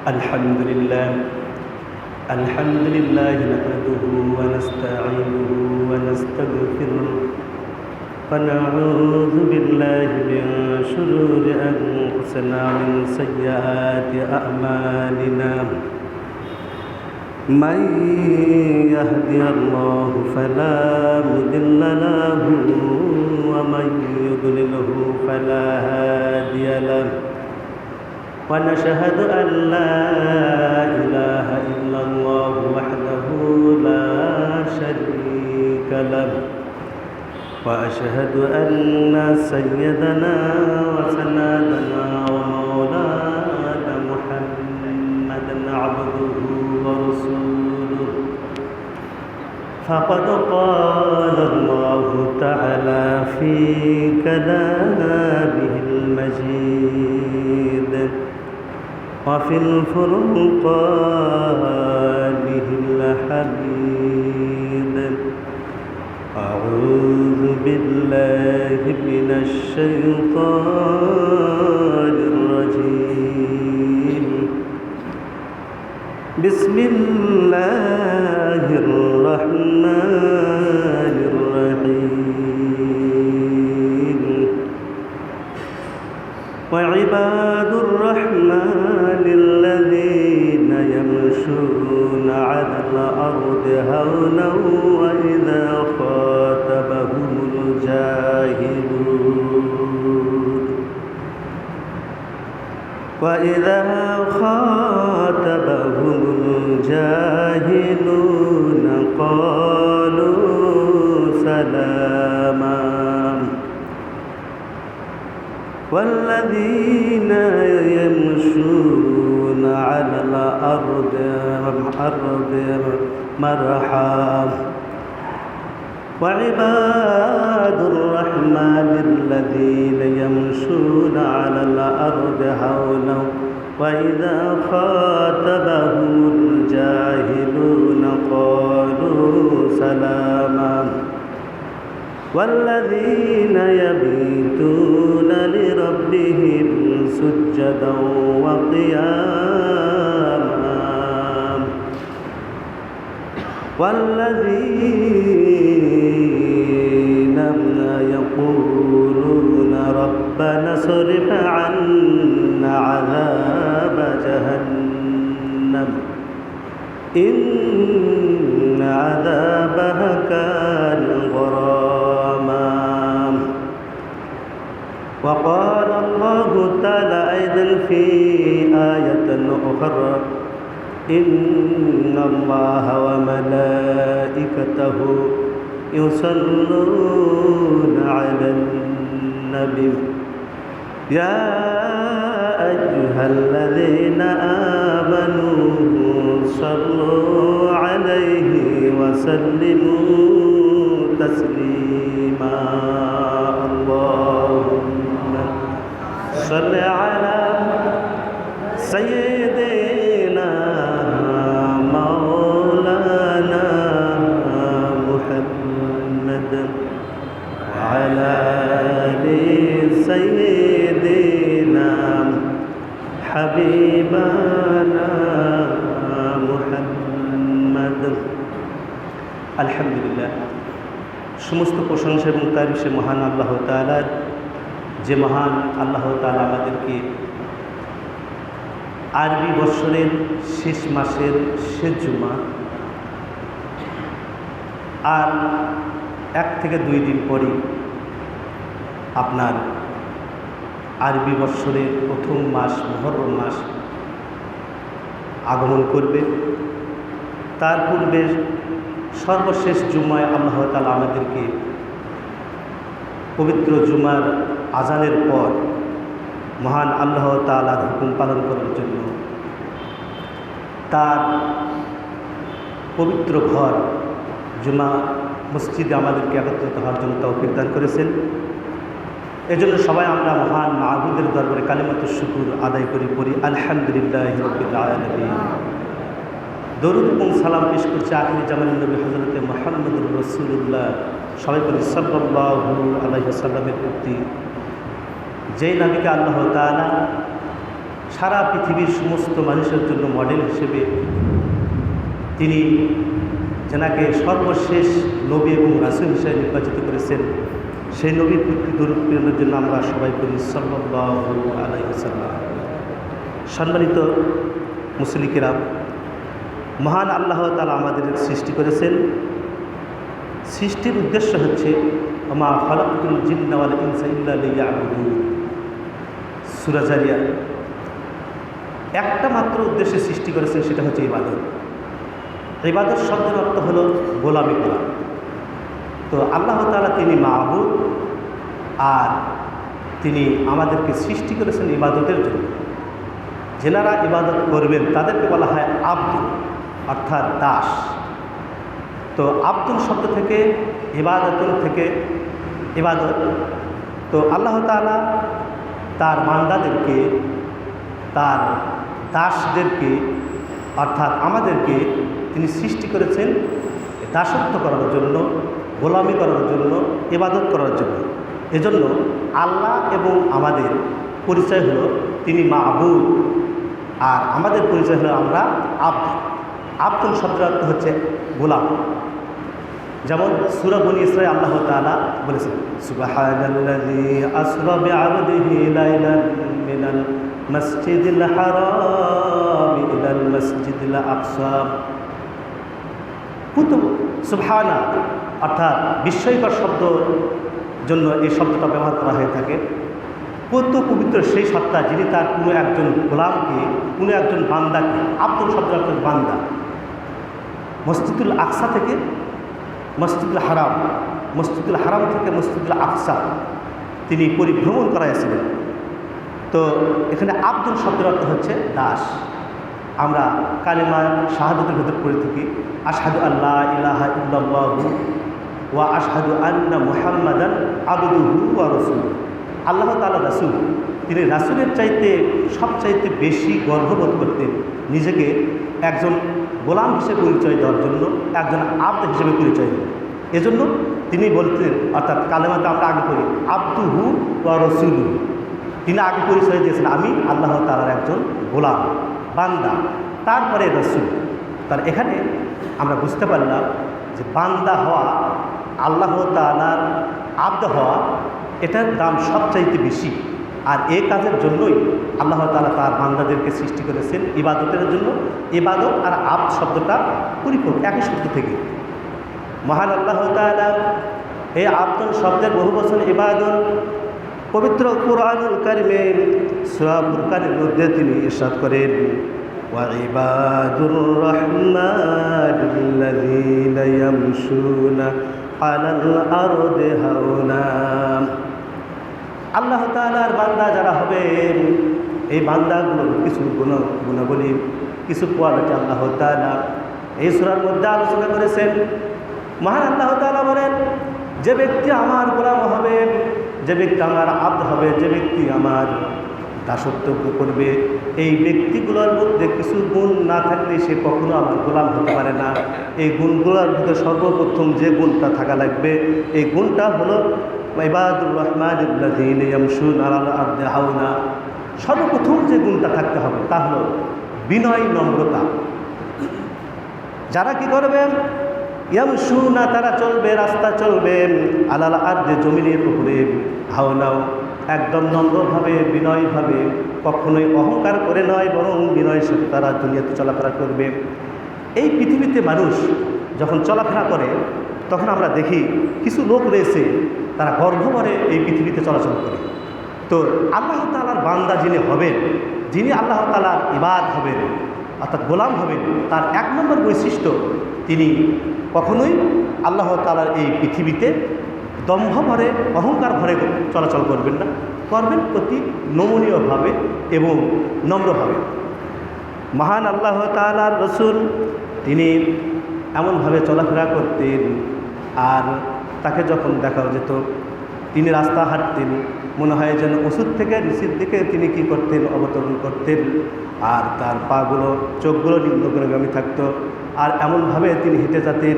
الحمد لله نحمده ونستعينه ونستغفره ونعوذ بالله من شرور أنفسنا ومن سيئات أعمالنا من يهدي الله فلا مضل له ومن يضلله فلا هادي له ونشهد أن لا إله إلا الله وحده لا شريك له وأشهد أن سيدنا وسندنا ومولانا محمدا عبده ورسوله فقد قال الله تعالى في كلامه المجيد وفي الفرقانه الحميد أعوذ بالله من الشيطان الرجيم بسم الله الرحمن الرحيم وعباد الرحمن الذين يمشون على الأرض هونا وإذا خاطبهم الجاهلون قالوا سلاما والذين يمشون على الأرض مرحا وعباد الرحمن الذين يمشون على الأرض هونا وإذا خاطبهم الجاهلون قالوا سلاما والذين يبيتون لربهم سجدا وقياما والذين يقولون ربنا اصرف عنا عذاب جهنم إن عذابها كان غراما وقال الله تعالى أيضا في آية أخرى إن الله وملائكته يصلون على النبي يا أيها الذين آمنوا صلوا عليه وسلموا تسليما اللهم صل على سيدنا مولانا محمد وعلى آل سيدنا حبيبنا محمد আলহামদুলিল্লাহ সমস্ত প্রশংসা এবং তারিফ সে মহান আল্লাহ তাআলার যে মহান আল্লাহ তাআলা আমাদেরকে আরবি বৎসরের শেষ মাসের শেষ জুমা আর 1 থেকে 2 দিন পরে আপনার আরবি বৎসরের প্রথম মাস মুহররম মাস আগমন করবে। তার পূর্বে সর্বশেষ জুমায় আল্লাহ তাআলা আমাদেরকে পবিত্র জুমার আজানের পর মহান আল্লাহ তাআলার হুকুম পালন করার জন্য তার পবিত্র ঘর জুমা মসজিদে আমাদেরকে একত্রিত হওয়ার জন্য তৌফিক দান করেছেন। এজন্য সবাই আমরা মহান মাবুদের দরবারে কালিমাতুশ শুকর আদায় করি আলহামদুলিল্লাহি রাব্বিল আলামিন। দরুদ এবং সালাম পেশ করছে আখিরি জামানের নবী হযরতে মুহাম্মদুর রাসূলুল্লাহ সবাই বলি সাল্লাল্লাহু আলাইহি ওয়াসাল্লামের প্রতি, যেই নবীকে আল্লাহ তাআলা সারা পৃথিবীর সমস্ত মানুষের জন্য মডেল হিসেবে তিনি যেনাকে সর্বশেষ নবী এবং রাসূল হিসেবে নির্বাচিত করেছেন, সেই নবীর প্রতি দরুদ প্রেরণের জন্য আমরা সবাই করি সাল্লাল্লাহু আলাইহি ওয়াসাল্লাম। সম্মানিত মুসলিম কিরাম, মহান আল্লাহ তাআলা আমাদের সৃষ্টি করেছেন। সৃষ্টির উদ্দেশ্য হচ্ছে ওমা খালাকতুল জিন্না ওয়াল ইনসা ইল্লা লিয়াবুদুন, সূরা জারিয়াত। একটা মাত্র উদ্দেশ্যে সৃষ্টি করেছেন, সেটা হচ্ছে ইবাদত। ইবাদত শব্দের অর্থ হলো গোলামি করা। তো আল্লাহ তাআলা তিনি মাবুদ, আর তিনি আমাদেরকে সৃষ্টি করেছেন ইবাদতের জন্য। যেনারা ইবাদত করবেন তাদেরকে বলা হয় আব্দুল, অর্থাৎ দাস। তো আব্দুল শব্দ থেকে ইবাদতুল থেকে ইবাদত। তো আল্লাহ তাআলা তার বান্দাদেরকে, তার দাসদেরকে, অর্থাৎ আমাদেরকে তিনি সৃষ্টি করেছেন দাসত্ব করার জন্য, গোলামি করার জন্য, ইবাদত করার জন্য। এজন্য আল্লাহ এবং আমাদের পরিচয় হলো তিনি মাবুদ, আর আমাদের পরিচয় হলো আমরা আব্দুল। আব্দুল শব্দের অর্থ হচ্ছে গোলাম। যেমন সূরা বনী ইসরাঈল আল্লাহ তাআলা বলেছেন সুবহানাল্লাযী আসরা বিআবদিহি লাইলান মিনাল মাসজিদিল হারাম ইলাল মাসজিদিল আকসা। সুবহানা অর্থাৎ বিস্ময়কর শব্দ জন্য এই শব্দটা ব্যবহার করা হয়ে থাকে। কত পবিত্র সেই সত্তা যিনি তার কোনো একজন গোলামকে, কোনো একজন বান্দাকে, আব্দুল শব্দের অর্থ বান্দা, মসজিদুল আকসা থেকে মসজিদুল হারাম, মসজিদুল হারাম থেকে মসজিদুল আকসা তিনি পরিভ্রমণ করাইছিলেন। তো এখানে আব্দুল শব্দের অর্থ হচ্ছে দাস। আমরা কালিমা শাহাদাতের ভেতর পড়ে থাকি আশহাদু আল্লা ইলাহা ইল্লাল্লাহু ওয়া আশহাদু আন্না মুহাম্মাদান আবদুহু ওয়া রাসূলুহু। আল্লাহ তাআলা রাসূল, তিনি রাসূলের চাইতে সবচাইতে বেশি গর্ববোধ করতেন নিজেকে একজন গোলাম হিসেবে পরিচয় দেওয়ার জন্য, একজন আব্দ হিসেবে পরিচয় দেন। এজন্য তিনি বলতেন, অর্থাৎ কালেমাতে আমরা আগে করি আবদুহু ওয়া রাসূলুহু। তিনি আগে পরিচয় দিয়েছেন আমি আল্লাহ তাআলার একজন গোলাম, বান্দা, তারপরে রাসূল। তার এখানে আমরা বুঝতে পারলাম যে বান্দা হওয়া, আল্লাহ তাআলার আব্দ হওয়া, এটার দাম সবচাইতে বেশি। আর এই কাজের জন্যই আল্লাহ তাআলা তার বান্দাদেরকে সৃষ্টি করেছেন ইবাদতের জন্য। ইবাদত আর আব্দ শব্দটা পরিপূর্ণ একই শব্দ থেকে। মহান আল্লাহ তাআলা এই আব্দুল শব্দের বহু বচন ইবাদত পবিত্র কুরআনুল কারীমে সূরা ফুরকানের মধ্যে তিনি ইরশাদ করেন ওয়া ইবাদুর রহমানিল্লাযীনা ইয়ামশুনা আলাল আরদি হাওনা। আল্লাহ তাআলার বান্দা যারা হবেন, এই বান্দাগুলোর কিছু গুণাবলী, কিছু কোয়ালিটি আল্লাহ তাআলা এই সূরার মধ্যে আলোচনা করেছেন। মহান আল্লাহ তাআলা বলেন, যে ব্যক্তি আমার গোলাম হবে, যে ব্যক্তি আমার আব্দ হবে, যে ব্যক্তি আমার দাসত্ব করবে, এই ব্যক্তিগুলোর মধ্যে কিছু গুণ না থাকলে সে কখনো আমার গোলাম হতে পারে না। এই গুণগুলোর মধ্যে সর্বপ্রথম যে গুণটা থাকা লাগবে, এই গুণটা হলো ইবাদুর রহমানিল্লাযীনা ইয়ামশুনা আলাল আরদি হাওনা। সর্বপ্রথম যে গুণটা থাকতে হবে তা হলো বিনয়, নম্রতা। যারা কি করবে, ইয়ামশুনা তারা চলবে, রাস্তা চলবে, আলাল আরদি জমিনের উপরে, হাওনাও একদম নম্রভাবে, বিনয়ভাবে, কখনোই অহংকার করে নয়, বরং বিনয়ের সাথে তারা দুনিয়াতে চলাফেরা করবে। এই পৃথিবীতে মানুষ যখন চলাফেরা করে তখন আমরা দেখি কিছু লোক রয়েছে তারা গর্বভরে এই পৃথিবীতে চলাচল করে। তো আল্লাহ তাআলার বান্দা যিনি হবেন, যিনি আল্লাহ তাআলার ইবাদ হবেন, অর্থাৎ গোলাম হবেন, তার এক নম্বর বৈশিষ্ট্য তিনি কখনোই আল্লাহ তাআলার এই পৃথিবীতে দম্ভ ভরে, অহংকার ভরে চলাচল করবেন না, করবেন অতি নমনীয়ভাবে এবং নম্রভাবে। মহান আল্লাহ তাআলার রাসূল তিনি এমনভাবে চলাফেরা করতেন, আর তাকে যখন দেখা যেত তিনি রাস্তা হাঁটতেন, মনে হয় যেন ওষুধ থেকে নিচের দিকে তিনি কি করতেন, অবতরণ করতেন, আর তার পাগুলো, চোখগুলো নিম্নগামী থাকতো। আর এমনভাবে তিনি হেঁটে যেতেন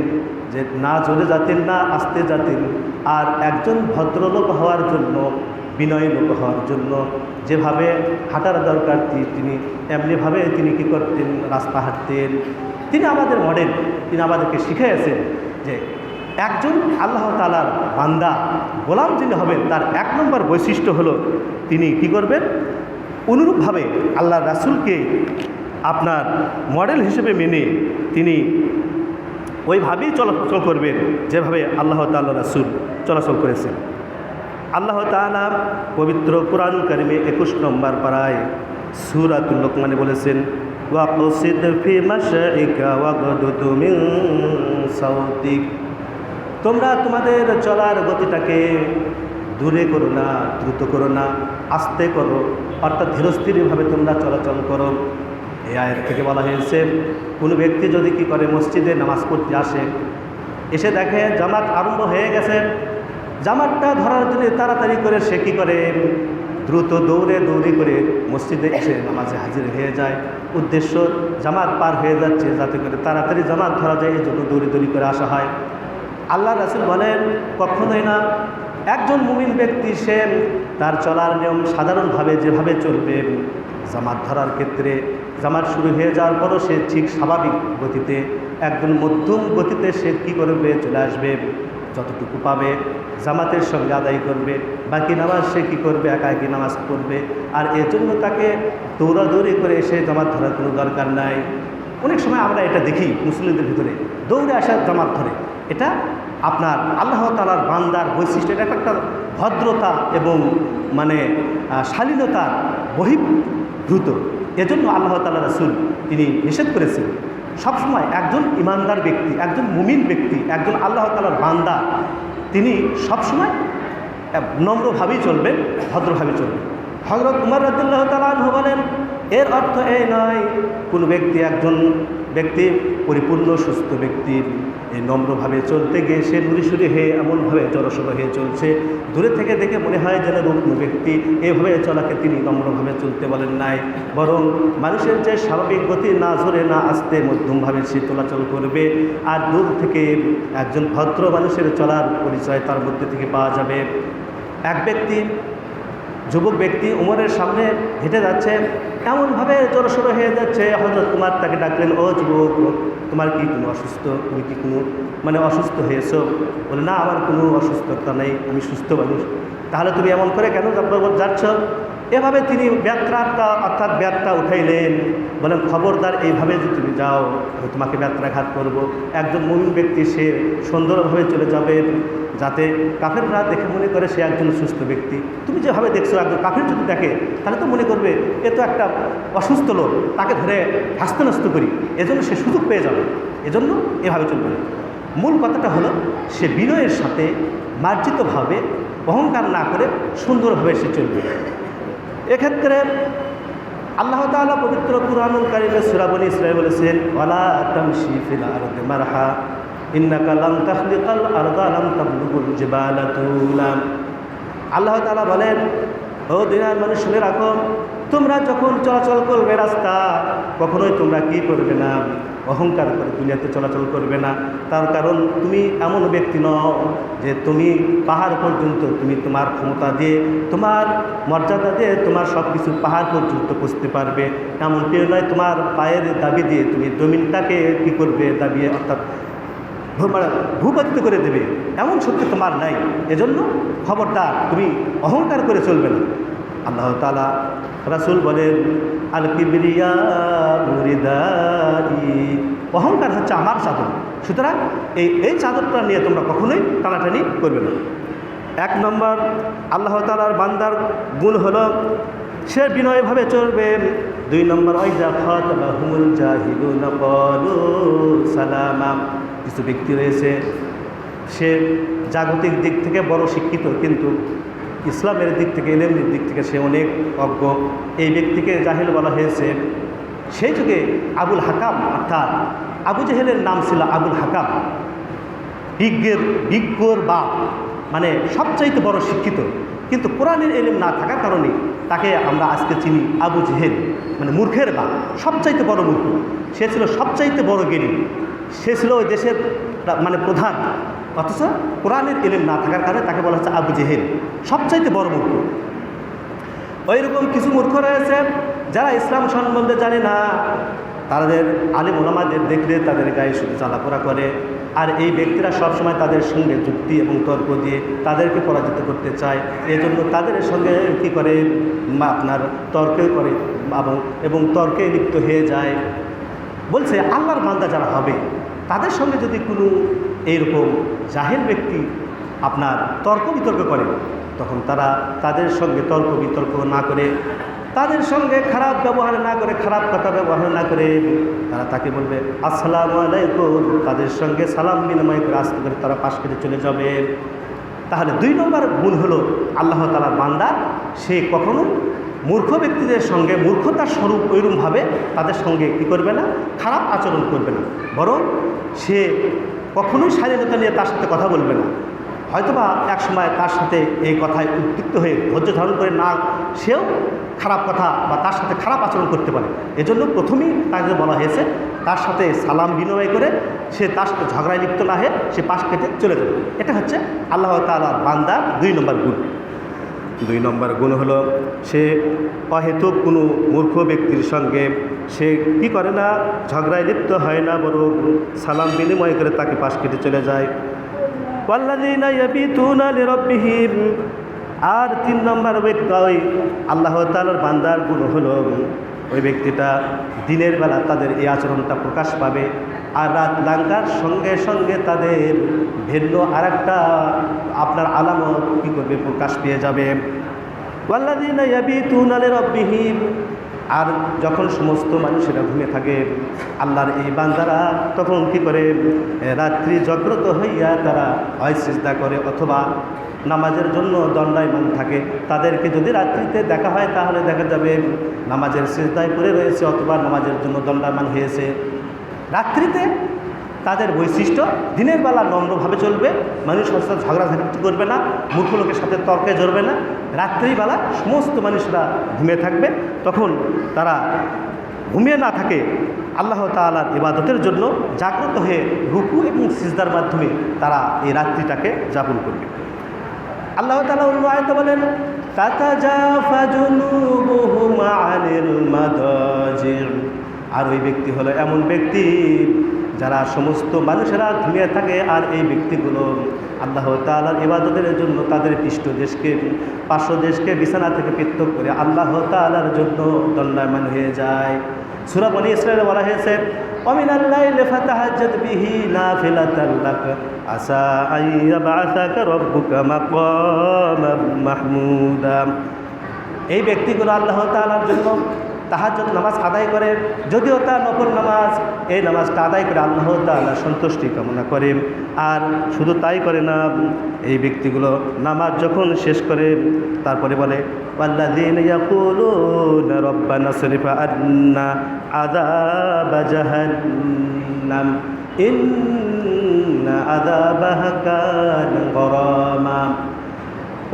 যে না জোরে যেতেন না আস্তে যেতেন। আর একজন ভদ্রলোক হওয়ার জন্য বিনয় লোক হওয়ার জন্য যেভাবে হাঁটার দরকার তিনি এমনিভাবে তিনি কী করতেন, রাস্তা হাঁটতেন। তিনি আমাদের মডেল, তিনি আমাদেরকে শিখিয়েছেন যে একজন আল্লাহ তাআলার বান্দা গোলাম যিনি হবেন তার 1 নম্বর বৈশিষ্ট্য হলো তিনি কি করবেন, অনুরূপভাবে আল্লাহ রাসূলকে আপনার মডেল হিসেবে মেনে তিনি ওইভাবেই চলাচল করবেন যেভাবে আল্লাহ তাআলা রাসূল চলাচল করেছেন। আল্লাহ তাআলা পবিত্র কুরআনুল কারীমে 21 নম্বর পারায় সূরাতুল লুকমানে বলেছেন, ওয়াকসিদ ফি মাশাইকা ওয়াগদুদ মিন সাওতিক, তোমরা তোমাদের চলার গতিটাকে দূরে করো না, দ্রুত করো না, আস্তে করো, অর্থাৎ ধীরস্থিরভাবে তোমরা চলাচল করো। এই আয়াত থেকে বলা হয়েছে কোনো ব্যক্তি যদি কি করে মসজিদে নামাজ পড়তে আসে, এসে দেখে জামাত আরম্ভ হয়ে গেছে, জামাতটা ধরার জন্য তাড়াতাড়ি করে সে কী করে, দ্রুত দৌড়ে করে মসজিদে এসে নামাজে হাজির হয়ে যায়। উদ্দেশ্য জামাত পার হয়ে যাচ্ছে, যাতে করে তাড়াতাড়ি জামাত ধরা যায়, এই জন্য দৌড়ি করে আসা হয়। আল্লাহ রাসূল বলেন কখনোই না। একজন মুমিন ব্যক্তি সে তার চলার নিয়ম সাধারণভাবে যেভাবে চলবে, জামাত ধরার ক্ষেত্রে জামাত শুরু হয়ে যাওয়ার পরও সে ঠিক স্বাভাবিক গতিতে, একদম মধ্যম গতিতে সে কী করবে, চলে আসবে, যতটুকু পাবে জামাতের সঙ্গে আদায় করবে, বাকি নামাজ সে কী করবে, একাকী নামাজ পড়বে। আর এর জন্য তাকে দৌড়াদৌড়ি করে এসে জামাত ধরার কোনো দরকার নাই। অনেক সময় আমরা এটা দেখি মুসলিমদের ভিতরে দৌড়ে আসার জামাত ধরে, এটা আপনার আল্লাহ তাআলার বান্দার বৈশিষ্ট্য, এটা একটা ভদ্রতা এবং মানে শালীনতার বহির্ভূত। এজন্য আল্লাহ তাআলা রাসূল তিনি নিষেধ করেছেন সবসময় একজন ইমানদার ব্যক্তি, একজন মুমিন ব্যক্তি, একজন আল্লাহ তাআলার বান্দা তিনি সবসময় নম্রভাবেই চলবেন, ভদ্রভাবে চলবেন। হযরত উমর রাদিয়াল্লাহু তাআলা আনহু বলেন, এর অর্থ এই নয় কোনো ব্যক্তি, একজন ব্যক্তি পরিপূর্ণ সুস্থ ব্যক্তির এই নম্রভাবে চলতে গিয়ে সে নুড়িসুড়ি হয়ে এমনভাবে জড়সড় হয়ে চলছে, দূরে থেকে দেখে মনে হয় যেন রুগ্ন ব্যক্তি, এভাবে চলাকে তিনি নম্রভাবে চলতে বলেন নাই। বরং মানুষের যে স্বাভাবিক গতি, না জোরে না আস্তে মধ্যমভাবে সে চলাচল করবে। আর দূর থেকে একজন ভদ্র মানুষের চলার পরিচয় তার মধ্যে থেকে পাওয়া যাবে। এক ব্যক্তি, যুবক ব্যক্তি উমরের সামনে হেঁটে যাচ্ছে, এমনভাবে জড়সড় হয়ে যাচ্ছে, হযরত উমর তাকে ডাকলেন, ও যুবক, তোমার কি কোনো অসুস্থ, তুমি কি কোনো অসুস্থ হয়েছো? বলে, না, আমার কোনো অসুস্থতা নেই, আমি সুস্থ মানুষ। তাহলে তুমি এমন করে কেন যাচ্ছ? এভাবে তিনি অর্থাৎ ব্যাগটা উঠাইলেন, বলেন, খবরদার এইভাবে যদি তুমি যাও আমি তোমাকে ব্যত্রাঘাত করব। একজন মুমিন ব্যক্তি সে সুন্দরভাবে চলে যাবে, যাতে কাফেররা দেখে মনে করে সে একজন সুস্থ ব্যক্তি। তুমি যেভাবে দেখছো, একজন কাফের যদি দেখে তাহলে তো মনে করবে এ তো একটা অসুস্থ লোক, তাকে ধরে হাস্যনস্ত করি, এজন্য সে সুযোগ পেয়ে যাবে, এজন্য এভাবে চলবে। মূল কথাটা হলো সে বিনয়ের সাথে মার্জিতভাবে, অহংকার না করে সুন্দরভাবে সে চলবে। এক্ষেত্রে আল্লাহ তাআলা পবিত্র কুরআনুল কারীমে সূরা বনী ইসরাঈল বলেছেন, ওয়ালা তামশি ফিল আরদি মারহা ইন্নাকা লাম তাখলিকাল আরদা লাম তাবলুগুল জিবালা তুলা। আল্লাহ তাআলা বলেন, ও দুনিয়ার মানুষ শুনে রাখো, তোমরা যখন চলাচল করবে রাস্তা, কখনোই তোমরা কি করবে না, অহংকার করে দুনিয়াতে চলাচল করবে না। তার কারণ তুমি এমন ব্যক্তি নও যে তুমি পাহাড় পর্যন্ত, তুমি তোমার ক্ষমতা দিয়ে, তোমার মর্যাদা দিয়ে তোমার সব কিছু পাহাড় পর্যন্ত পৌঁছতে পারবে, এমন কেউ নয়। তোমার পায়ের দাবি দিয়ে তুমি জমিনটাকে কী করবে, দাবিয়ে অর্থাৎ ভূপাতিত করে দেবে, এমন শক্তি তোমার নাই। এজন্য খবরদার তুমি অহংকার করে চলবে না। আল্লাহ তাআলা রাসূল বলেন, আল কিবরিয়া মুরিদাই, অহংকার হচ্ছে আমার চাদর, সুতরাং এই চাদরটা নিয়ে তোমরা কখনোই টানাটানি করবে না। 1 নম্বর আল্লাহ তাআলার বান্দার গুণ হলো সে বিনয়ভাবে চলবে। 2 নম্বর, ওয়াইজা খাতাবাহুমুল জাহিলুনা ক্বালু সালামা। কিছু ব্যক্তি রয়েছে সে জাগতিক দিক থেকে বড় শিক্ষিত, কিন্তু ইসলামের দিক থেকে, ইলমের দিক থেকে সে অনেক অজ্ঞ। এই ব্যক্তিকে জাহিল বলা হয়েছে। সেই যুগে আবুল হাকাম, অর্থাৎ আবু জেহেলের নাম ছিল আবুল হাকাম, বিজ্ঞর বাপ, মানে সবচাইতে বড় শিক্ষিত। কিন্তু কোরআনের ইলম না থাকার কারণে তাকে আমরা আজকে চিনি আবু জেহেল, মানে মূর্খের বাপ, সবচাইতে বড় মূর্খ। সে ছিল সবচাইতে বড় জ্ঞানী, সে ছিল ওই দেশের মানে প্রধান, অথচ কোরআনের ইলম না থাকার কারণে তাকে বলা হচ্ছে আবু জেহেল, সবচাইতে বড় মূর্খ। ওইরকম কিছু মূর্খ রয়েছে যারা ইসলাম সম্বন্ধে জানে না, তাদের আলিম ওলামাদের দেখলে তাদের গায়ে শুধু চালাপোড়া করে, আর এই ব্যক্তিরা সবসময় তাদের সঙ্গে যুক্তি এবং তর্ক দিয়ে তাদেরকে পরাজিত করতে চায়। এজন্য তাদের সঙ্গে কী করে আপনার তর্কে করে এবং তর্কে লিপ্ত হয়ে যায়। বলছে আল্লাহর বান্দা যারা হবে তাদের সঙ্গে যদি কোনো এইরকম জাহেল ব্যক্তি আপনার তর্ক বিতর্ক করে, তখন তারা তাদের সঙ্গে তর্ক বিতর্ক না করে, তাদের সঙ্গে খারাপ ব্যবহার না করে, খারাপ কথা ব্যবহার না করে তারা তাকে বলবে আসসালামু আলাইকুম, তাদের সঙ্গে সালাম বিনিময় করে আস্তে করে তারা পাশ কেটে চলে যাবে। তাহলে 2 নম্বর গুণ হলো আল্লাহ তাআলার বান্দা সে কখনো মূর্খ ব্যক্তিদের সঙ্গে মূর্খতার স্বরূপ ওইরকমভাবে তাদের সঙ্গে কী করবে না, খারাপ আচরণ করবে না, বরং সে কখনোই শালীনতা নিয়ে তার সাথে কথা বলবে না। হয়তোবা এক সময় তার সাথে এই কথায় উদ্বিগ্ন হয়ে ধৈর্য ধারণ করে না সেও খারাপ কথা বা তার সাথে খারাপ আচরণ করতে পারে। এজন্য প্রথমেই তাকে বলা হয়েছে তার সাথে সালাম বিনিময় করে সে তার সাথে ঝগড়ায় লিপ্ত না হয়ে সে পাশ কেটে চলে যাবে। এটা হচ্ছে আল্লাহ তাআলার বান্দার 2 নম্বর গুণ। 2 নম্বর গুণ হলো সে অহেতুক কোনো মূর্খ ব্যক্তির সঙ্গে সে কি করে না, ঝগড়ায় লিপ্ত হয় না, বরং সালাম বিনিময় করে তাকে পাশ কেটে চলে যায়। ওয়াল্লাযীনা ইয়াবিতুনা লিরাব্বিহিম, আর 3 নম্বর ব্যক্তি ওই আল্লাহ তাআলার বান্দার গুণ হলো ওই ব্যক্তিটা দিনের বেলা তাদের এই আচরণটা প্রকাশ পাবে, আর রাত লাঙ্গার সঙ্গে সঙ্গে তাদের ভিন্ন আরেকটা আপনার আলামত কী করবে, প্রকাশ পেয়ে যাবে। ওয়াল্লাযীনা ইয়াবিতুনা লিরাব্বিহিম, আর যখন সমস্ত মানুষেরা ঘুমিয়ে থাকে আল্লাহর এই বান্দারা তখন কী করে, রাত্রি জাগ্রত হইয়া তারা হয় সিজদা করে অথবা নামাজের জন্য দণ্ডায়মান থাকে। তাদেরকে যদি রাত্রিতে দেখা হয় তাহলে দেখা যাবে নামাজের সিজদায় পড়ে রয়েছে অথবা নামাজের জন্য দণ্ডায়মান হয়েছে। রাত্রিতে তাদের বৈশিষ্ট্য দিনের বেলা নম্রভাবে চলবে, মানুষের সাথে ঝগড়াঝাটি করবে না, মূর্খ লোকের সাথে তর্কে জড়বে না। রাত্রিবেলা সমস্ত মানুষরা ঘুমিয়ে থাকবে, তখন তারা ঘুমিয়ে না থাকে আল্লাহ তাআলার ইবাদতের জন্য জাগ্রত হয়ে রুকু এবং সিজদার মাধ্যমে তারা এই রাত্রিটাকে যাপন করবে। আল্লাহ তাআলা অন্য আয়াতে বলেন তাতাজাফা জুনুবুহুম আনিল মাদাজি', আর ওই ব্যক্তি হলো এমন ব্যক্তি যারা সমস্ত মানুষেরা ঘুমিয়ে থাকে, আর এই ব্যক্তিগুলো আল্লাহ তাআলার ইবাদতের জন্য তাদের পৃষ্ঠদেশকে পার্শ্বদেশকে বিছানা থেকে পৃথক করে আল্লাহ তাআলার জন্য দণ্ডায়মান হয়ে যায়। সূরা বনী ইসরাঈলে বলা হয়েছে ওয়ামিনাল লাইলি ফাতাহাজ্জাদ বিহি নাফিলাতাল লাক আসা আইয়াবআসাকা রাব্বুকা মাকামান মাহমুদা। এই ব্যক্তিগুলো আল্লাহ তাআলার জন্য তাহাজ্জুদ নামাজ আদায় করে, যদিও তা নফল নামাজ, এই নামাজটা আদায় করে আল্লাহ তাআলা সন্তুষ্টি কামনা করে। আর শুধু তাই করে না, এই ব্যক্তিগুলো নামাজ যখন শেষ করে তারপরে বলে ওয়াল্লাযীনা ইয়াকুলুনা রাব্বানা সরিফ আন্না আযাবা জাহান্নাম ইন্না আযাবাহা কানা গরামা।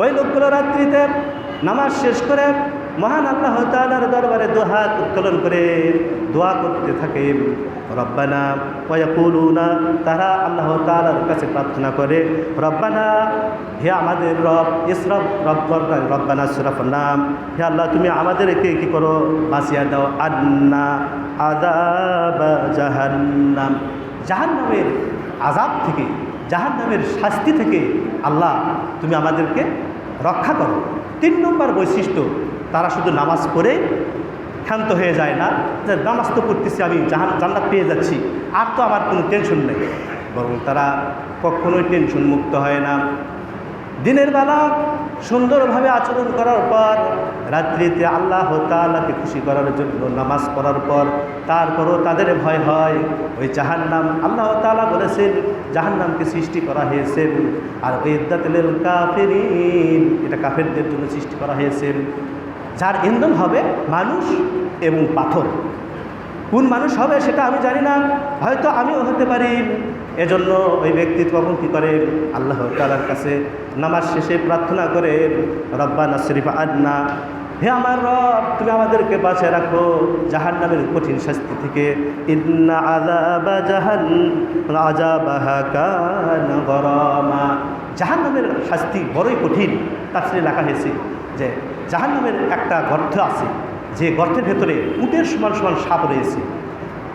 ওই লোকগুলো রাত্রিতে নামাজ শেষ করে মহান আল্লাহ তাআলার দরবারে দুহাত উত্তোলন করে দোয়া করতে থাকে। রব্বানা ওয়া ইয়াকুলুনা, তারা আল্লাহ তাআলার কাছে প্রার্থনা করে রব্বানা, হে আমাদের রব, ইসরাফ রব্বানা ইসরাফনা, হে আল্লাহ তুমি আমাদেরকে কি করো, বাঁচিয়ে দাও আন্না আযাবা জাহান্নাম, জাহান্নামের আযাব থেকে, জাহান্নামের শাস্তি থেকে আল্লাহ তুমি আমাদেরকে রক্ষা করো। 3 নম্বর বৈশিষ্ট্য, তারা শুধু নামাজ পড়ে ক্ষান্ত হয়ে যায় না যে নামাজ তো পড়তেছি আমি জান্নাত পেয়ে যাচ্ছি, আর তো আমার কোনো টেনশন নেই, বরং তারা কখনোই টেনশন মুক্ত হয় না। দিনের বেলা সুন্দরভাবে আচরণ করার পর রাত্রিতে আল্লাহ তাআলাকে খুশি করার জন্য নামাজ পড়ার পর তারপরও তাদের ভয় হয় ওই জাহান্নাম। আল্লাহ তাআলা বলেছেন জাহান্নামকে সৃষ্টি করা হয়েছে আর উইদ্দাত লিল কাফিরিন, এটা কাফেরদের জন্য সৃষ্টি করা হয়েছে, যার ইন্ধন হবে মানুষ এবং পাথর। কোন মানুষ হবে সেটা আমি জানি না, হয়তো আমিও হতে পারি। এজন্য ওই ব্যক্তি কখন কী করে, আল্লাহ তাআলার কাছে নামাজ শেষে প্রার্থনা করে রব্বানা শরীফ আন্না, হে আমার রব, তুমি আমাদেরকে বাঁচিয়ে রাখো জাহান্নামের কঠিন শাস্তি থেকে। ইন্না আযাবা আযাবাহা কানা গরামা। জাহান্নামের শাস্তি বড়ই কঠিন। তাফসীরে লেখা হয়েছে যে জাহান্নামের একটা গর্ত আছে, যে গর্তের ভেতরে উটের সমান সমান সাপ রয়েছে,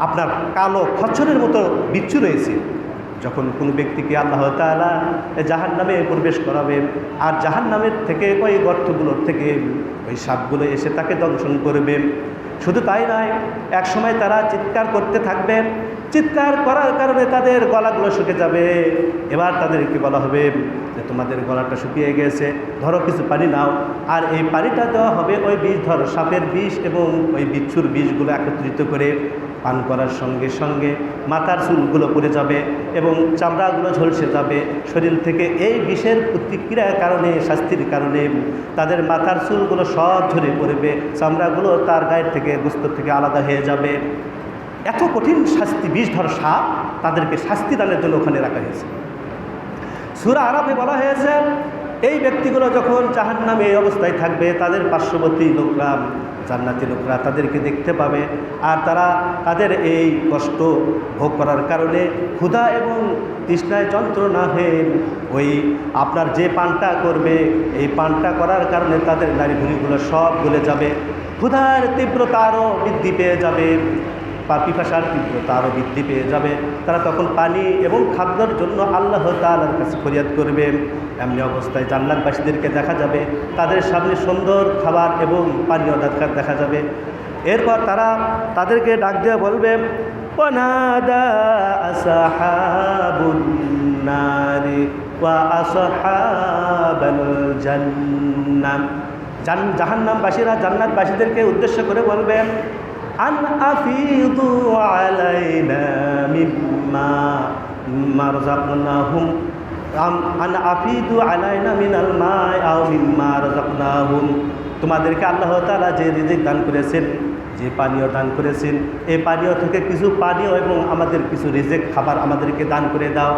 আপনার কালো খচ্চরের মতো বিচ্ছু রয়েছে। যখন কোনো ব্যক্তিকে আল্লাহ তাআলা জাহান্নামে প্রবেশ করাবেন, আর জাহান্নামের থেকে ওই গর্তগুলোর থেকে ওই সাপগুলো এসে তাকে দংশন করবে। শুধু তাই নয়, এক সময় তারা চিৎকার করতে থাকবেন, চিৎকার করার কারণে তাদের গলাগুলো শুকে যাবে। এবার তাদেরকে বলা হবে যে তোমাদের গলাটা শুকিয়ে গেছে, ধরো কিছু পানি নাও। আর এই পানিটা দেওয়া হবে ওই বিষ, ধরো সাপের বিষ এবং ওই বিচ্ছুর বিষগুলো একত্রিত করে পান করার সঙ্গে সঙ্গে মাথার চুলগুলো পড়ে যাবে এবং চামড়াগুলো ঝলসে যাবে শরীর থেকে। এই বিষের প্রতিক্রিয়ার কারণে, শাস্তির কারণে তাদের মাথার চুলগুলো সব ঝরে পড়বে, চামড়াগুলো তার গায়ের থেকে, গোস্ত থেকে আলাদা হয়ে যাবে। এত কঠিন শাস্তি, বিষধর সাপ তাদেরকে শাস্তি দানের জন্য ওখানে রাখা হয়েছে। সূরা আরাফে বলা হয়েছে এই ব্যক্তিগুলো যখন জাহান্নামে এই অবস্থায় থাকবে, তাদের পার্শ্ববর্তী লোকরা, জান্নাতি লোকরা তাদেরকে দেখতে পাবে। আর তারা তাদের এই কষ্ট ভোগ করার কারণে ক্ষুধা এবং তৃষ্ণায় যন্ত্রণা হয়ে ওই আপনার যে পানটা করবে, এই পানটা করার কারণে তাদের নারী ভুঁড়িগুলো সব গলে যাবে, ক্ষুধার তীব্রতা আরও বৃদ্ধি পেয়ে যাবে, পিপাসার তীব্রতা আরও বৃদ্ধি পেয়ে যাবে। তারা তখন পানি এবং খাদ্যের জন্য আল্লাহ তাআলার কাছে ফরিয়াদ করবে। এমনি অবস্থায় জান্নাতবাসীদেরকে দেখা যাবে, তাদের সামনে সুন্দর খাবার এবং পানীয় দেখা যাবে। এরপর তারা তাদেরকে ডাক দিয়ে বলবে, ওয়ানাদা আসহাবুন নারি ওয়া আসহাবাল জান্নাহ। জাহান্নামবাসীরা জান্নাতবাসীদেরকে উদ্দেশ্য করে বলবেন, আন আফিদু আলাইনা মিম্মা রাযাকনাহুম, আন আফিদু আলাইনা মিনাল মাই আও মিম্মা রাযাকনাহুম। তোমাদেরকে আল্লাহ তাআলা যে রিজিক দান করেছেন, যে পানীয় দান করেছেন, এই পানীয় থেকে কিছু পানীয় এবং আমাদের কিছু রিজিক খাবার আমাদেরকে দান করে দাও।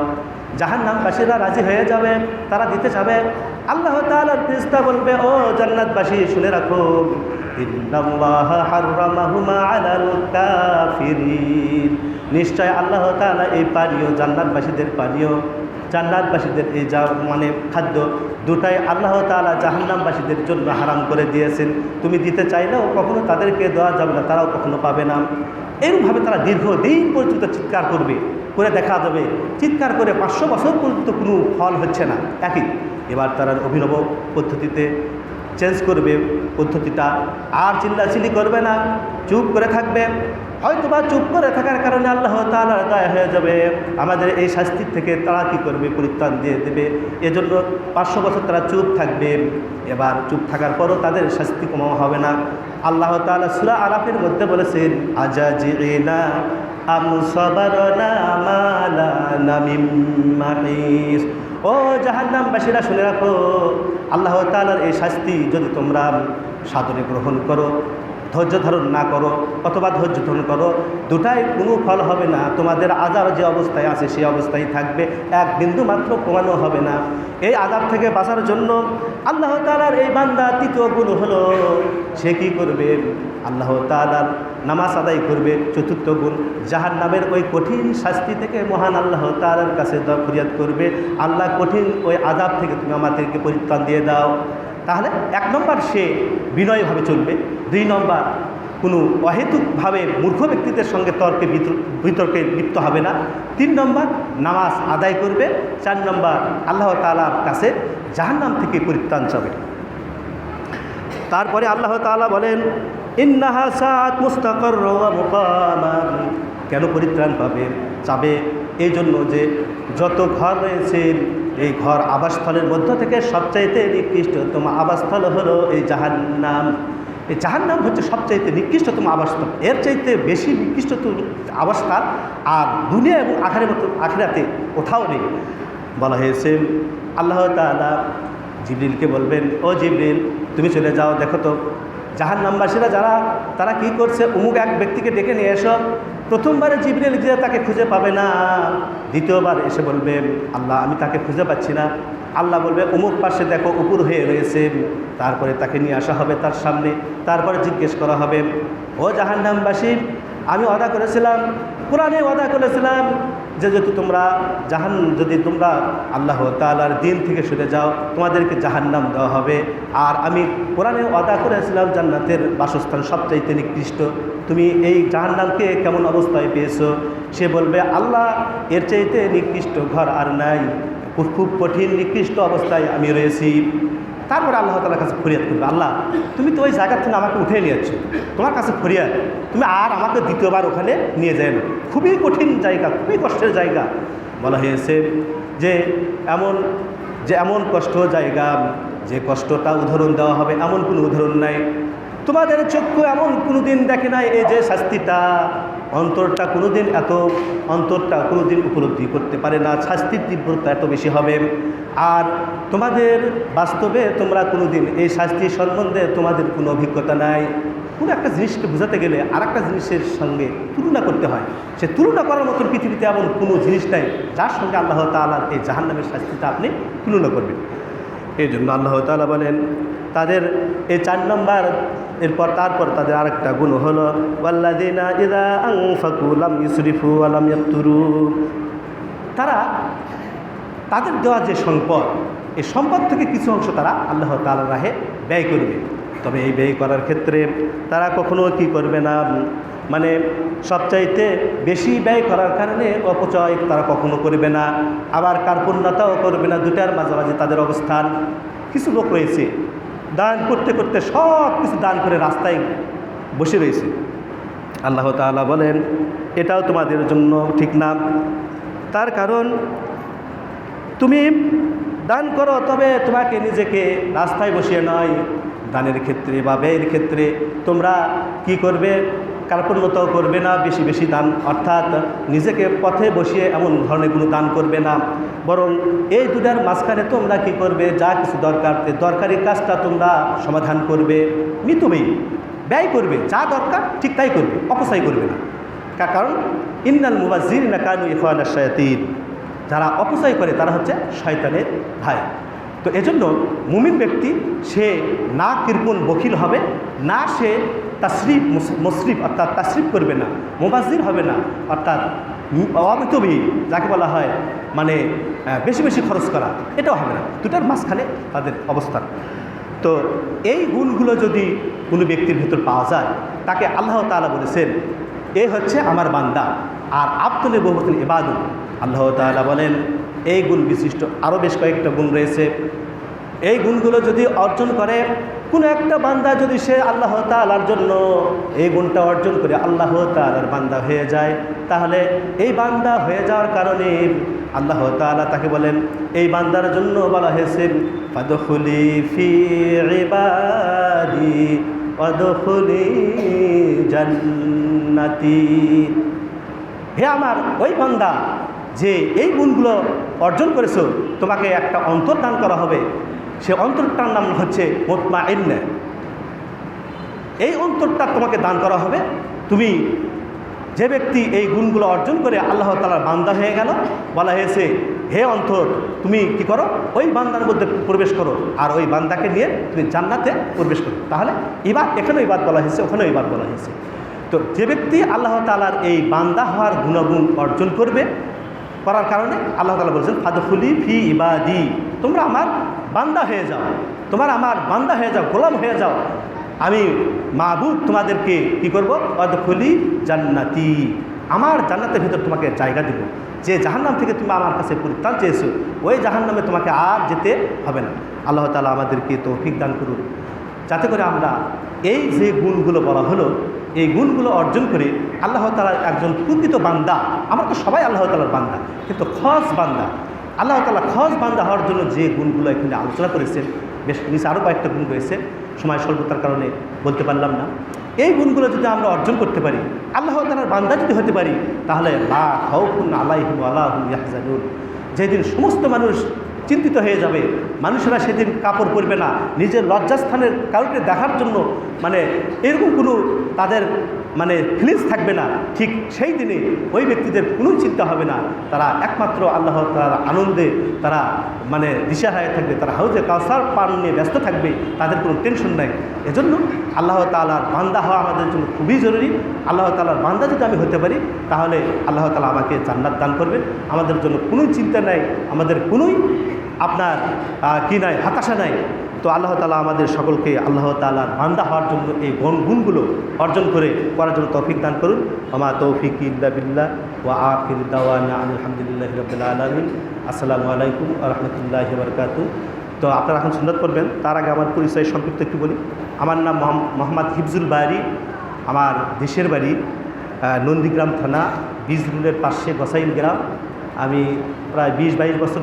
জাহান্নামবাসীরা রাজি হয়ে যাবে, তারা দিতে যাবে। আল্লাহ তাআলার ফেরেশতা বলবে, ও জান্নাতবাসী শুনে রাখো, ইন্নাল্লাহা হাররামাহুমা আলাল কাফিরিন। নিশ্চয় আল্লাহ তাআলা এই পানীয়, জান্নাতবাসীদের পানীয়, জান্নাতবাসীদের এই খাদ্য দুটাই আল্লাহ তাআলা জাহান্নামবাসীদের জন্য হারাম করে দিয়েছেন। তুমি দিতে চাইলেও কখনো তাদেরকে দেওয়া যাবে না, তারাও কখনো পাবে না। এরকমভাবে তারা দীর্ঘদিন পর্যন্ত চিৎকার করবে, করে দেখা যাবে চিৎকার করে 500 বছর পর্যন্ত কোনো ফল হচ্ছে না, একই। এবার তারা অভিনব পদ্ধতিতে চেঞ্জ করবে পদ্ধতিটা, আর চিল্লাচিল্লি করবে না, চুপ করে থাকবে। হয়তোবা চুপ করে থাকার কারণে আল্লাহ তাআলার দয়া হয়ে যাবে, আমাদের এই শাস্তির থেকে তারা কী করবে, পরিত্রাণ দিয়ে দেবে। এজন্য 500 বছর তারা চুপ থাকবে। এবার চুপ থাকার পরও তাদের শাস্তি কমানো হবে না। আল্লাহ তাআলা সূরা আরাফের মধ্যে বলেছেন, আজাজিনা আম সাবারনা মা লানা মিন মাহিস। ও জাহান্নামবাসীরা শুনে রাখো, আল্লাহ তাআলার এই শাস্তি যদি তোমরা সাদরে গ্রহণ করো, ধৈর্য ধারণ না করো অথবা ধৈর্য ধারণ করো, দুটাই কোনো ফল হবে না। তোমাদের আযাব যে অবস্থায় আছে সেই অবস্থায় থাকবে, এক বিন্দু মাত্র কমানো হবে না। এই আযাব থেকে বাঁচার জন্য আল্লাহ তাআলার এই বান্দা তৃতীয় গুণ হলো, সে কী করবে, আল্লাহ তাআলার নামাজ আদায় করবে। চতুর্থ গুণ, জাহান্নামের ওই কঠিন শাস্তি থেকে মহান আল্লাহ তাআলার কাছে ফরিয়াদ করবে, আল্লাহ কঠিন ওই আযাব থেকে তুমি আমাদেরকে পরিত্রাণ দিয়ে দাও। তাহলে 1 নম্বর সে বিনয়ভাবে চলবে, 2 নম্বর কোনো অহেতুকভাবে মূর্খ ব্যক্তিদের সঙ্গে বিতর্কে লিপ্ত হবে না, 3 নম্বর নামাজ আদায় করবে, 4 নম্বর আল্লাহ তাআলার কাছে জাহান্নাম থেকে পরিত্রাণ চাবে। তারপরে আল্লাহ তাআলা বলেন, ইন্নাহা সাআত মুস্তাকাররা ওয়া মুকামা। কেন পরিত্রাণ চাবে? এই জন্য যে যত ঘর রয়েছে, এই ঘর আবাসস্থলের মধ্য থেকে সবচাইতে নিকৃষ্টতম আবাসস্থল হলো এই জাহান্নাম। এই জাহান্নাম হচ্ছে সবচাইতে নিকৃষ্টতম আবাসস্থল, এর চাইতে বেশি নিকৃষ্টতম আবাসস্থল আর দুনিয়া এবং আখিরাতে কোথাও নেই। বলা হয়েছে আল্লাহ তাআলা জিবরিলকে বলবেন, ও জিবরিল তুমি চলে যাও, দেখো তো জাহান্নামবাসীরা যারা তারা কি করছে, অমুক এক ব্যক্তিকে ডেকে নিয়ে এসো। প্রথমবারে জিবরিল গিয়ে তাকে খুঁজে পাবে না, দ্বিতীয়বার এসে বলবে আল্লাহ আমি তাকে খুঁজে পাচ্ছি না। আল্লাহ বলবে অমুক পাশে দেখো উপর হয়ে রয়েছে। তারপরে তাকে নিয়ে আসা হবে তার সামনে, তারপরে জিজ্ঞেস করা হবে ও জাহান্নামবাসী, আমি ওয়াদা করেছিলাম, কোরআনে ওয়াদা করেছিলাম যে যদি তোমরা আল্লাহ তাআলার দিন থেকে সরে যাও তোমাদেরকে জাহান্নাম দেওয়া হবে। আর আমি কোরআনে ওয়াদা করেছিলাম জান্নাতের বাসস্থান সবচাইতে নিকৃষ্ট, তুমি এই জাহান্নামকে কেমন অবস্থায় পেয়েছো? সে বলবে আল্লাহ এর চাইতে নিকৃষ্ট ঘর আর নাই, খুব কঠিন নিকৃষ্ট অবস্থায় আমি রয়েছি। তারপরে আল্লাহ তাআলার কাছে ফরিয়াদ করবে, আল্লাহ তুমি তো ওই জায়গা থেকে আমাকে উঠে নিয়ে যাচ্ছ, তোমার কাছে ফরিয়াদ, তুমি আর আমাকে দ্বিতীয়বার ওখানে নিয়ে যায় না। খুবই কঠিন জায়গা, খুবই কষ্টের জায়গা। বলা হয়েছে যে এমন কষ্ট জায়গা, যে কষ্টটা উদাহরণ দেওয়া হবে এমন কোনো উদাহরণ নাই। তোমাদের চক্ষু এমন কোনো দিন দেখে নাই এই যে শাস্তিটা, অন্তরটা কোনো দিন উপলব্ধি করতে পারে না, শাস্তির তীব্রতা এত বেশি হবে। আর তোমাদের বাস্তবে তোমরা কোনো দিন এই শাস্তি সম্বন্ধে তোমাদের কোনো অভিজ্ঞতা নাই। কোনো একটা জিনিসকে বোঝাতে গেলে আর একটা জিনিসের সঙ্গে তুলনা করতে হয়, সে তুলনা করার মতন পৃথিবীতে এমন কোনো জিনিস নাই যার সঙ্গে আল্লাহ তাআলার এই জাহান্নামের শাস্তিটা আপনি তুলনা করবেন। এই জন্য আল্লাহ তাআলা বলেন তাদের এই 4 নম্বর, তারপর তাদের আরেকটা গুণ হলো ওয়াল্লাযিনা ইযা আনফাকু লাম ইউসরিফু ওয়া লাম ইয়াকতুরু। তাদের দেওয়া যে সম্পদ, এই সম্পদ থেকে কিছু অংশ তারা আল্লাহ তাআলার রাহে ব্যয় করবে। তবে এই ব্যয় করার ক্ষেত্রে তারা কখনো কি করবে না, মানে সবচাইতে বেশি ব্যয় করার কারণে অপচয় তারা কখনো করবে না, আবার কার্পণ্যতাও করবে না। দুটার মাঝামাঝি তাদের অবস্থান। কিছু লোক রয়েছে দান করতে করতে সব কিছু দান করে রাস্তায় বসে রয়েছে। আল্লাহ তাআলা বলেন এটাও তোমাদের জন্য ঠিক না। তার কারণ তুমি দান করো, তবে তোমাকে নিজেকে রাস্তায় বসিয়ে নয়। দানের ক্ষেত্রে বা ব্যয়ের ক্ষেত্রে তোমরা কি করবে, কার্পণ্যতাও করবে না, বেশি বেশি দান অর্থাৎ নিজেকে পথে বসিয়ে এমন ধরনের কোনো দান করবে না। বরং এই দুটার মাঝখানে তোমরা কি করবে, যা কিছু দরকারি কাজটা তোমরা সমাধান করবে, মিতব্যয়ী ব্যয় করবে, যা দরকার ঠিক তাই করবে, অপচয় করবে না। কারণ ইন্নাল মুবাজ্জিরিনা কানু ইখওয়ানাশ শায়াতিন, যারা অপচয় করে তারা হচ্ছে শয়তানের ভাই। তো এজন্য মুমিন ব্যক্তি সে না কৃপণ বখিল হবে না, সে মুসরিফ অর্থাৎ তাসরিফ করবে না, মুবাজ্জির হবে না অর্থাৎ অমিতব্যয়ী যাকে বলা হয়, মানে বেশি বেশি খরচ করা, এটাও হবে না। দুটার মাঝখানে তাদের অবস্থান। তো এই গুণগুলো যদি কোনো ব্যক্তির ভিতর পাওয়া যায়, তাকে আল্লাহ তাআলা বলেছেন এ হচ্ছে আমার বান্দা। আর আব্দুল বহুতুল ইবাদুল, আল্লাহ তাআলা বলেন এই গুণ বিশিষ্ট আরও বেশ কয়েকটা গুণ রয়েছে। এই গুণগুলো যদি অর্জন করে কোনো একটা বান্দা, যদি সে আল্লাহ তাআলার জন্য এই গুণটা অর্জন করে আল্লাহ তাআলার বান্দা হয়ে যায়, তাহলে এই বান্দা হয়ে যাওয়ার কারণে আল্লাহ তাআলা তাকে বলেন, এই বান্দার জন্য বলা হয়েছে ফাদখুলি ফি ইবাদি ওয়াদখুলি জান্নাতি। হে আমার ওই বান্দা, যে এই গুণগুলো অর্জন করেছো, তোমাকে একটা অন্তর দান করা হবে। সে অন্তরটার নাম হচ্ছে মুতমাইন্না। এই অন্তরটা তোমাকে দান করা হবে। তুমি যে ব্যক্তি এই গুণগুলো অর্জন করে আল্লাহ তাআলার বান্দা হয়ে গেল, বলা হয়েছে হে অন্তর তুমি কি করো, ওই বান্দার মধ্যে প্রবেশ করো, আর ওই বান্দাকে নিয়ে তুমি জান্নাতে প্রবেশ করো। তাহলে ইবাদ, এখানেও ইবাদ বলা হয়েছে, ওখানেও ইবাদ বলা হয়েছে। তো যে ব্যক্তি আল্লাহ তাআলার এই বান্দা হওয়ার গুণগুণ অর্জন করার কারণে আল্লাহ তাআলা বলছেন ফাদখুলি ফি ইবাদি, তোমরা আমার বান্দা হয়ে যাও, আমার বান্দা হয়ে যাও, গোলাম হয়ে যাও। আমি মাবুদ তোমাদেরকে কি করব, ওয়াদখুলি জান্নাতি, আমার জান্নাতের ভিতর তোমাকে জায়গা দেব। যে জাহান্নাম থেকে তুমি আমার কাছে পরিত্রাণ চেয়েছো, ওই জাহান্নামে তোমাকে আর যেতে হবে না। আল্লাহ তাআলা আমাদেরকে তৌফিক দান করুন, যাতে করে আমরা এই যে গুণগুলো বলা হলো, এই গুণগুলো অর্জন করে আল্লাহ তাআলার একজন প্রকৃত বান্দা। আমরা তো সবাই আল্লাহ তাআলার বান্দা, কিন্তু খাস বান্দা, আল্লাহ তাআলা খাস বান্দা হওয়ার জন্য যে গুণগুলো এখানে আলোচনা করেছেন, বেশ নিচে আরও কয়েকটা গুণ রয়েছে, সময় স্বল্পতার কারণে বলতে পারলাম না। এই গুণগুলো যদি আমরা অর্জন করতে পারি, আল্লাহ তাআলার বান্দা যদি হতে পারি, তাহলে লা খাউফুন আলাইহিম ওয়া লা হুম ইয়াহজানুন, যেদিন সমস্ত মানুষ চিন্তিত হয়ে যাবে, মানুষেরা সেদিন কাপড় পরবে না, নিজের লজ্জাস্থানের কাউকে দেখার জন্য মানে এরকম কোনো তাদের মানে ফিলিংস থাকবে না। ঠিক সেই দিনে ওই ব্যক্তিদের কোনো চিন্তা হবে না, তারা একমাত্র আল্লাহ তাআলার আনন্দে তারা মানে দিশাহারা থাকবে, তারা হাউজে কাউসার পান নিয়ে ব্যস্ত থাকবে, তাদের কোনো টেনশন নাই। এজন্য আল্লাহ তাআলার বান্দা হওয়া আমাদের জন্য খুবই জরুরি। আল্লাহ তাআলার বান্দা যদি আমি হতে পারি তাহলে আল্লাহ তাআলা আমাকে জান্নাত দান করবেন। আমাদের জন্য কোনোই চিন্তা নাই, আমাদের কোনোই আপনার কি নাই, হতাশা নাই। তো আল্লাহ তাআলা আমাদের সকলকে আল্লাহ তাআলার বান্দা হওয়ার জন্য এই গুণগুলো অর্জন করার জন্য তৌফিক দান করুন। আমা তৌফিক ইল্লা বিল্লাহ ওয়া আখিরু দাওয়ানা আলহামদুলিল্লাহি রাব্বিল আলামিন। আসসালামু আলাইকুম ওয়া রাহমাতুল্লাহি ওয়া বারাকাতুহু। তো আপনারা এখন সুন্নাত পড়বেন, তার আগে আমার পরিচয় সংক্ষিপ্ত একটু বলি। আমার নাম মোহাম্মদ হিফজুল বারি, আমার দেশের বাড়ি নন্দীগ্রাম থানা, বীজরুলের পাশে গোসাইল গ্রাম। আমি প্রায় 20-22 বছর